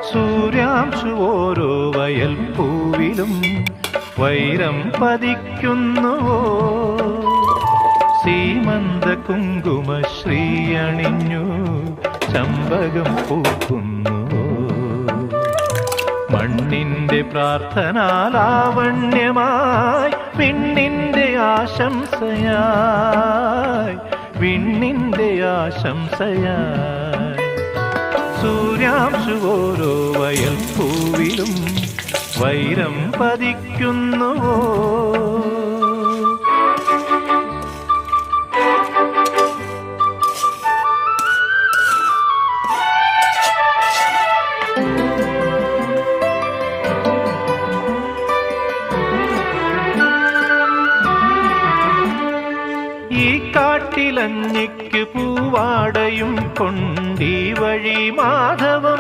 സൂര്യാംശു ഓരോ വയൽ പൂവിലും വൈരം പതിക്കുന്നുവോ? സീമന്ത കുങ്കുമ ശ്രീയണിഞ്ഞു ചമ്പകം പൂക്കുന്നുവോ? മണ്ണിന്റെ പ്രാർത്ഥനാലാവണ്യമായി വിണ്ണിന്റെ ആശംസയായി, വിണ്ണിന്റെ ആശംസയായി. സൂര്യാംശു ഓരോ വയൽ പൂവിലും വൈരം പതിക്കുന്നുവോ? ഈ കാട്ടിലഞ്ഞിക്ക് പൂവാടയും കൊണ്ടീ വഴി മാധവം